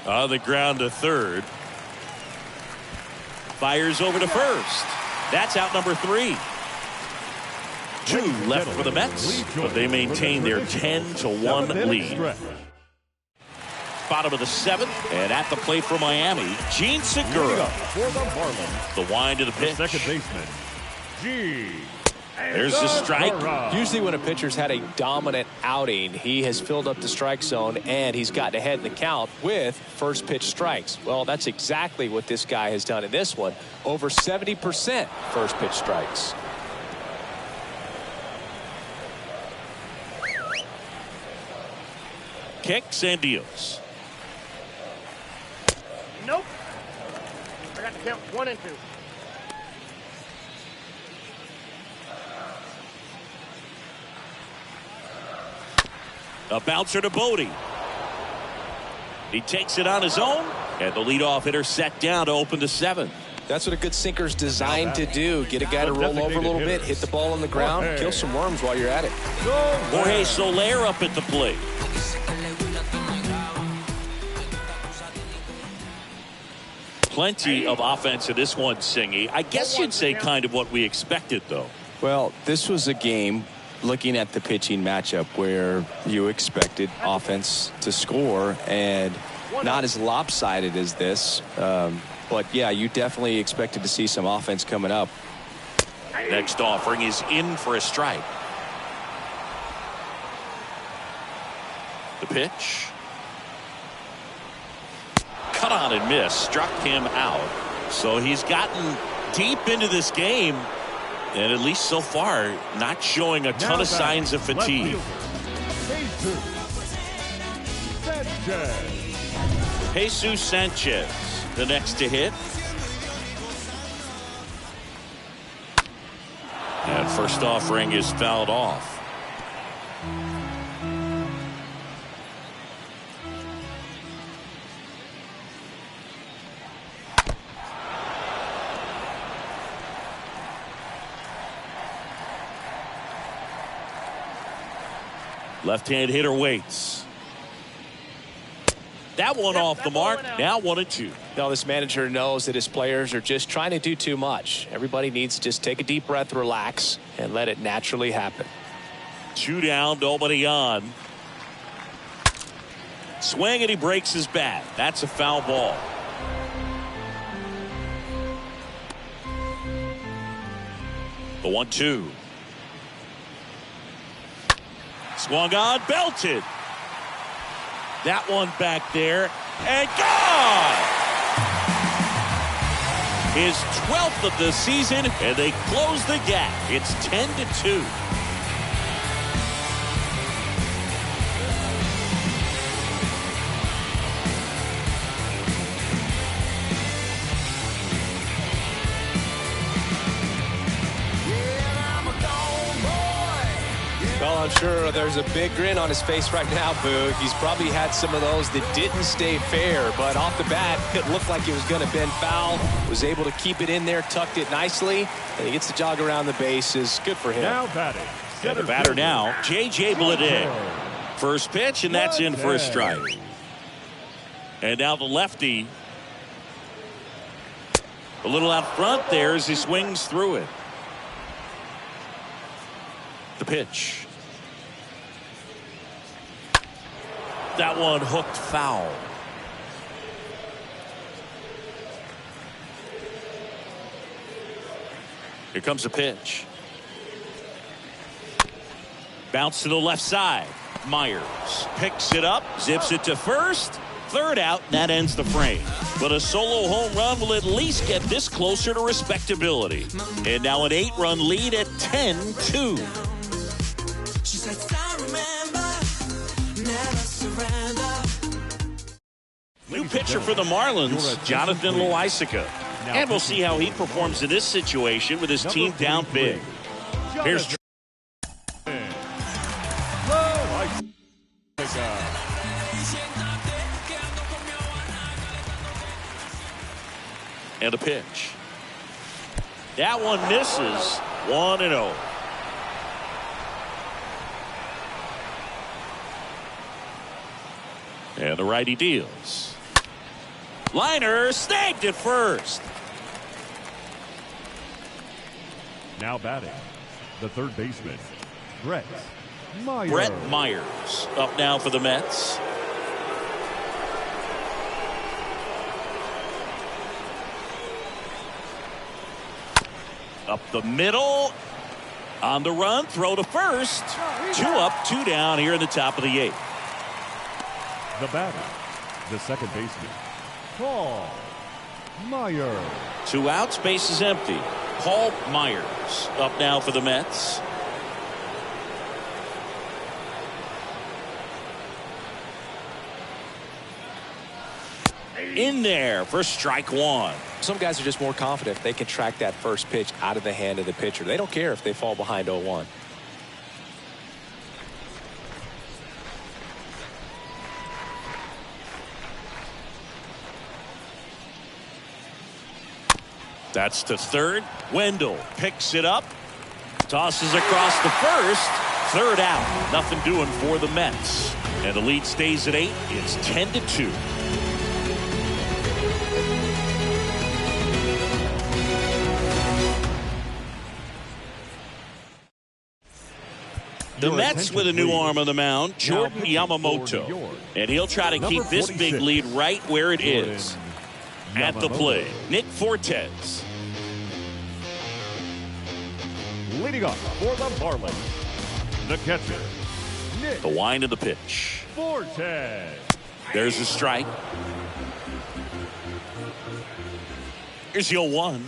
Speaker 1: On the ground to third. Fires over to first. That's out number 3. 2 left for the Mets, but they maintain their 10-1 lead. Bottom of the 7th, and at the plate for Miami, Gene Segura.
Speaker 3: For the Marlins,
Speaker 1: The wind to the pitch.
Speaker 3: second baseman, G.
Speaker 1: There's the strike.
Speaker 2: Usually when a pitcher's had a dominant outing, he has filled up the strike zone and he's gotten ahead in the count with first pitch strikes. Well, that's exactly what this guy has done in this one. Over 70% first pitch strikes.
Speaker 1: Kicks and deals.
Speaker 4: Nope. I got to count 1 and 2.
Speaker 1: A bouncer to Bodie. He takes it on his own, and the leadoff hitter set down to open the 7th.
Speaker 2: That's what a good sinker's designed to do. Get a guy to roll over a little bit, hit the ball on the ground, kill some worms while you're at it.
Speaker 1: Jorge Soler up at the plate. Plenty of offense in this one, Singy. I guess you'd say kind of what we expected, though.
Speaker 2: Well, this was a game, looking at the pitching matchup, where you expected offense to score, and not as lopsided as this. But, yeah, you definitely expected to see some offense coming up.
Speaker 1: Next offering is in for a strike. The pitch. Cut on and miss. Struck him out. So he's gotten deep into this game, and at least so far, not showing a ton of signs of fatigue. Jesus Sanchez, the next to hit. And first offering is fouled off. Left-hand hitter waits. That one off the mark. Now 1-2.
Speaker 2: No, this manager knows that his players are just trying to do too much. Everybody needs to just take a deep breath, relax, and let it naturally happen.
Speaker 1: 2 down, nobody on. Swing, and he breaks his bat. That's a foul ball. The 1-2. Swung on, belted. That one back there, and gone! His 12th of the season, and they close the gap. It's 10-2.
Speaker 2: Well, I'm sure there's a big grin on his face right now, Boog. He's probably had some of those that didn't stay fair, but off the bat, it looked like it was going to bend foul. Was able to keep it in there, tucked it nicely, and he gets the jog around the bases. Good for him.
Speaker 3: Now batting.
Speaker 1: And the batter now, J.J. Bleday. First pitch, and that's in for a strike. And now the lefty. A little out front there as he swings through it. The pitch. That one hooked foul. Here comes the pitch. Bounce to the left side. Myers picks it up, zips it to first. Third out, that ends the frame. But a solo home run will at least get this closer to respectability. And now an 8-run lead at 10-2. New pitcher for the Marlins, Jonathan Loaisiga. And we'll see how he performs in this situation with his team down big. Here's and a pitch. That one misses. 1-0. And the righty deals. Liner snagged at first.
Speaker 3: Now batting, the third baseman, Brett Myers.
Speaker 1: Brett Myers up now for the Mets. Up the middle. On the run, throw to first. 2 up, 2 down here in the top of the 8th.
Speaker 3: The batter, the second baseman, Paul Myers.
Speaker 1: 2 outs, base is empty. Paul Myers up now for the Mets. In there for strike 1.
Speaker 2: Some guys are just more confident if they can track that first pitch out of the hand of the pitcher. They don't care if they fall behind 0-1.
Speaker 1: That's to third. Wendell picks it up. Tosses across the first. Third out. Nothing doing for the Mets. And the lead stays at 8. It's 10-2. The Mets with a new arm on the mound, Jordan Yamamoto. And he'll try to keep this big lead right where it is. At the plate, Nick Fortes.
Speaker 3: Leading off for the Marlins, the catcher, Nick.
Speaker 1: The wind of the pitch.
Speaker 3: Fortes.
Speaker 1: There's a strike. Here's the 0-1.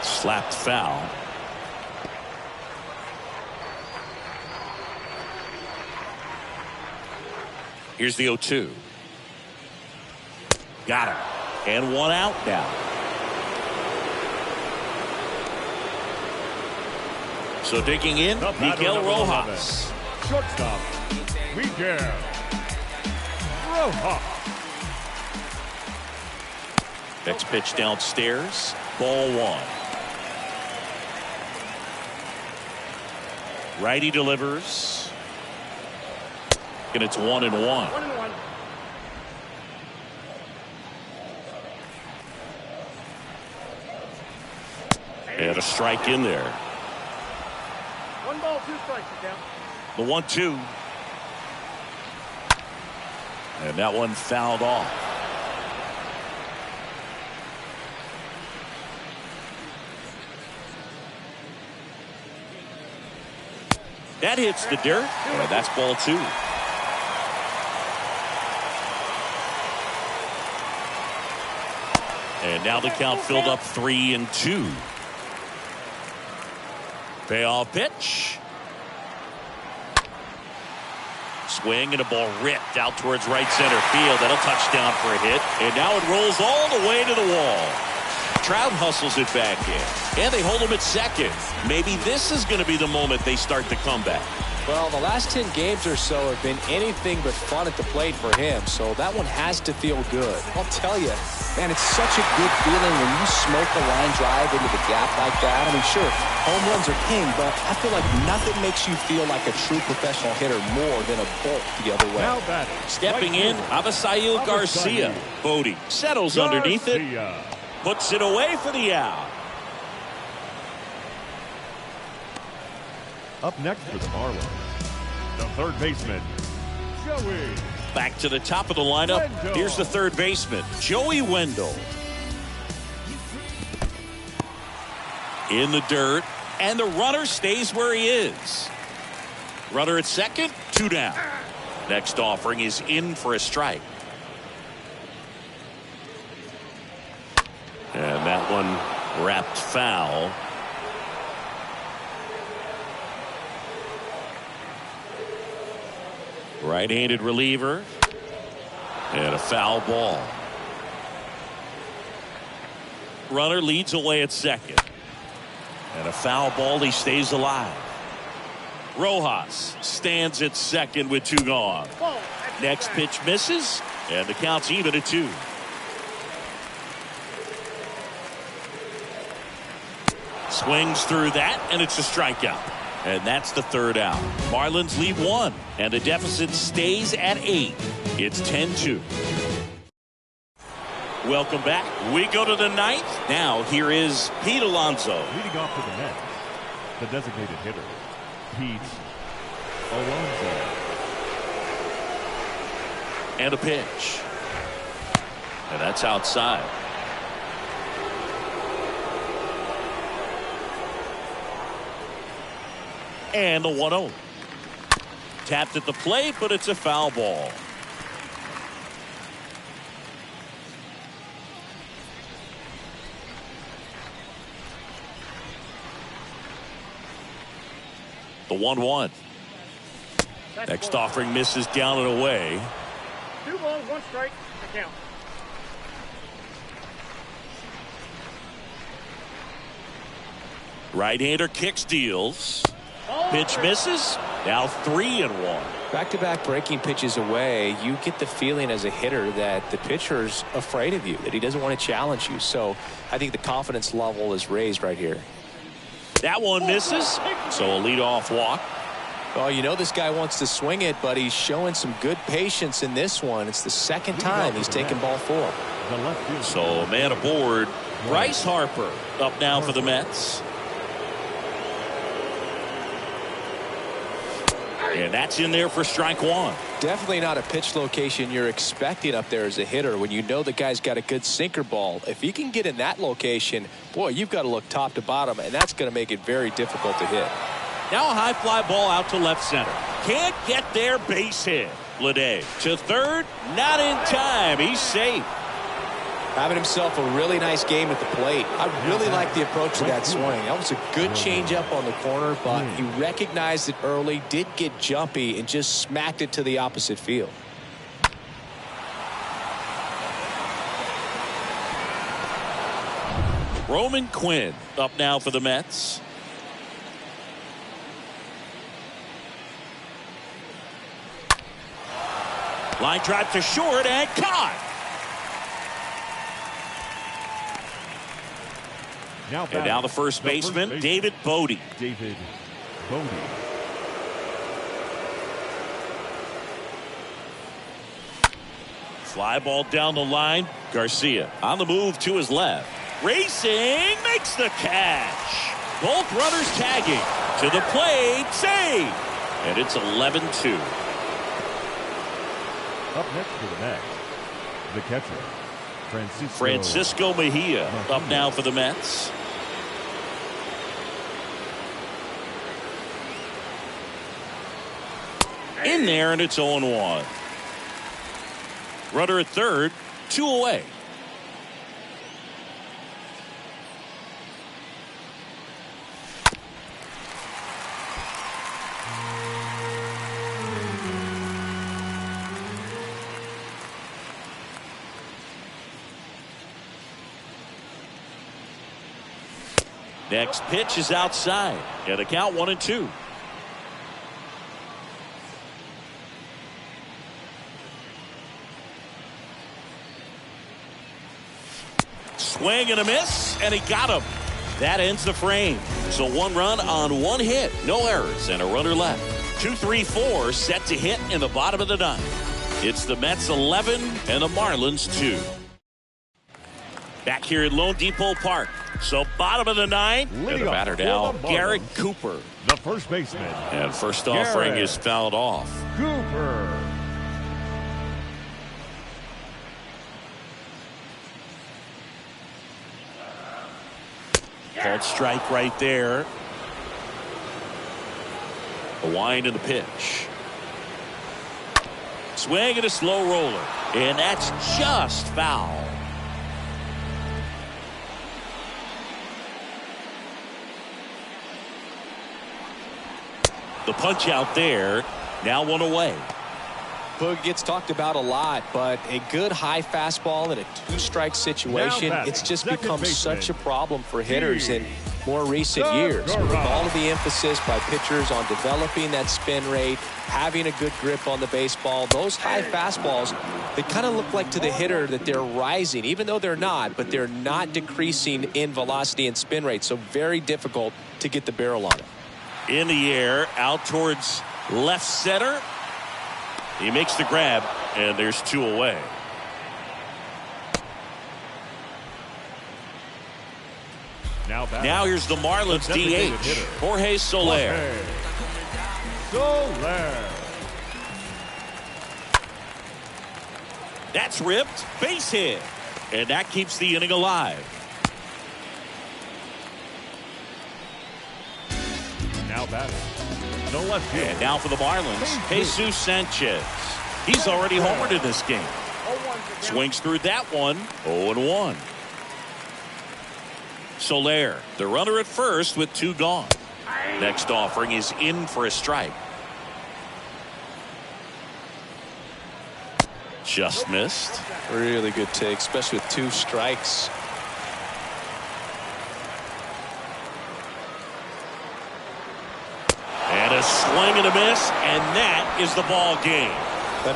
Speaker 1: Slapped foul. Here's the 0-2. Got him. And one out now. So digging in, Miguel Rojas.
Speaker 3: Shortstop, Miguel Rojas.
Speaker 1: Next pitch downstairs. Ball 1. Righty delivers. And it's 1-1.
Speaker 4: 1-1.
Speaker 1: And a strike in there.
Speaker 4: 1 ball, 2 strikes, down.
Speaker 1: The 1-2. And that one fouled off. That hits the dirt. And that's ball 2. And now the count filled up 3-2. Payoff pitch. Swing and a ball ripped out towards right center field. That'll touchdown for a hit. And now it rolls all the way to the wall. Trout hustles it back in. And they hold him at second. Maybe this is going to be the moment they start the comeback.
Speaker 2: Well, the last 10 games or so have been anything but fun at the plate for him, so that one has to feel good. I'll tell you, man, it's such a good feeling when you smoke a line drive into the gap like that. I mean, sure, home runs are king, but I feel like nothing makes you feel like a true professional hitter more than a bolt the other way.
Speaker 3: Now batting.
Speaker 1: Stepping in, Avisail Garcia. Bodie settles underneath it. Puts it away for the out.
Speaker 3: Up next for the Marlins, the third baseman, Joey.
Speaker 1: Back to the top of the lineup.
Speaker 3: Wendell.
Speaker 1: Here's the third baseman, Joey Wendell. In the dirt, and the runner stays where he is. Runner at second, 2 down. Next offering is in for a strike. And that one wrapped foul. Right-handed reliever. And a foul ball. Runner leads away at second. And a foul ball, he stays alive. Rojas stands at second with 2 gone. Next pitch misses, and the count's even at 2. Swings through that, and it's a strikeout. And that's the third out. Marlins lead 1, and the deficit stays at 8. It's 10-2. Welcome back. We go to the 9th. Now here is Pete Alonso.
Speaker 3: Leading off for the Mets, the designated hitter, Pete Alonso.
Speaker 1: And a pitch. And that's outside. And the 1-0. Tapped at the plate, but it's a foul ball. The 1-1. Next offering misses down and away.
Speaker 4: 2 balls, 1 strike, the count.
Speaker 1: Right-hander kicks, deals. Pitch misses, Now 3-1.
Speaker 2: Back-to-back breaking pitches away, you get the feeling as a hitter that the pitcher's afraid of you, that he doesn't want to challenge you. So I think the confidence level is raised right here.
Speaker 1: That one misses, so a leadoff walk.
Speaker 2: Well, you know this guy wants to swing it, but he's showing some good patience in this one. It's the second time he's taken ball 4.
Speaker 1: So a man aboard. Bryce Harper up now for the Mets. And that's in there for strike 1.
Speaker 2: Definitely not a pitch location you're expecting up there as a hitter when you know the guy's got a good sinker ball. If he can get in that location, boy, you've got to look top to bottom, and that's going to make it very difficult to hit.
Speaker 1: Now a high fly ball out to left center. Can't get there, base hit. Lede to third, not in time. He's safe.
Speaker 2: Having himself a really nice game at the plate. I really like the approach to that swing. That was a good changeup on the corner, but he recognized it early, did get jumpy, and just smacked it to the opposite field.
Speaker 1: Roman Quinn up now for the Mets. Line drive to short and caught. And now the first baseman, David Bodie.
Speaker 3: David Bodie.
Speaker 1: Fly ball down the line. Garcia on the move to his left. Racing, makes the catch. Both runners tagging. To the plate, save. And it's 11-2.
Speaker 3: Up next for the Mets, the catcher,
Speaker 1: Francisco Mejia up now for the Mets. In there, and it's 0-1. Runner at third, 2 away. Next pitch is outside. And the count 1-2. Swing and a miss, and he got him. That ends the frame. So 1 run on 1 hit, no errors, and a runner left. 2-3-4 set to hit in the bottom of the 9th. It's the Mets 11 and the Marlins 2. Back here at Lone Depot Park. So bottom of the 9th, and the batter now, Garrett Cooper.
Speaker 3: The first baseman.
Speaker 1: And first offering is fouled off.
Speaker 3: Cooper.
Speaker 1: Called strike right there. A wind and the pitch. Swing and a slow roller. And that's just foul. The punch out there. Now 1 away.
Speaker 2: Boog gets talked about a lot, but a good high fastball in a 2-strike situation, it's just become such a problem for hitters in more recent years. With all of the emphasis by pitchers on developing that spin rate, having a good grip on the baseball, those high fastballs, they kind of look like to the hitter that they're rising, even though they're not, but they're not decreasing in velocity and spin rate, so very difficult to get the barrel on it.
Speaker 1: In the air, out towards left center. He makes the grab, and there's 2 away. Now here's the Marlins DH, Jorge Soler. That's ripped, base hit, and that keeps the inning alive.
Speaker 3: Now batting. No left field.
Speaker 1: And now for the Marlins, Jesus Sanchez. He's already homered in this game. Swings through that one, 0-1. Soler, the runner at first with 2 gone. Next offering is in for a strike. Just missed.
Speaker 2: Really good take, especially with 2 strikes.
Speaker 1: And a swing and a miss, and that is the ball game.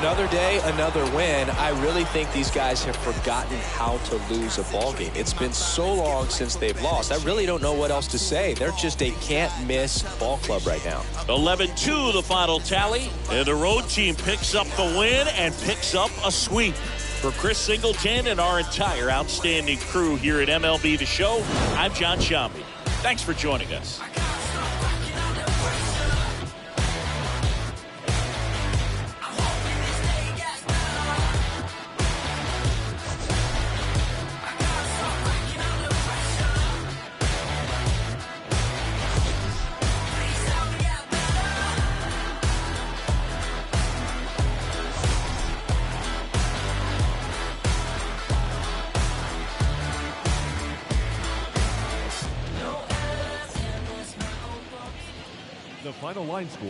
Speaker 2: Another day, another win. I really think these guys have forgotten how to lose a ball game. It's been so long since they've lost. I really don't know what else to say. They're just a can't-miss ball club right now.
Speaker 1: 11-2 the final tally, and the road team picks up the win and picks up a sweep. For Chris Singleton and our entire outstanding crew here at MLB The Show, I'm John Shambi. Thanks for joining us.
Speaker 3: The final line score.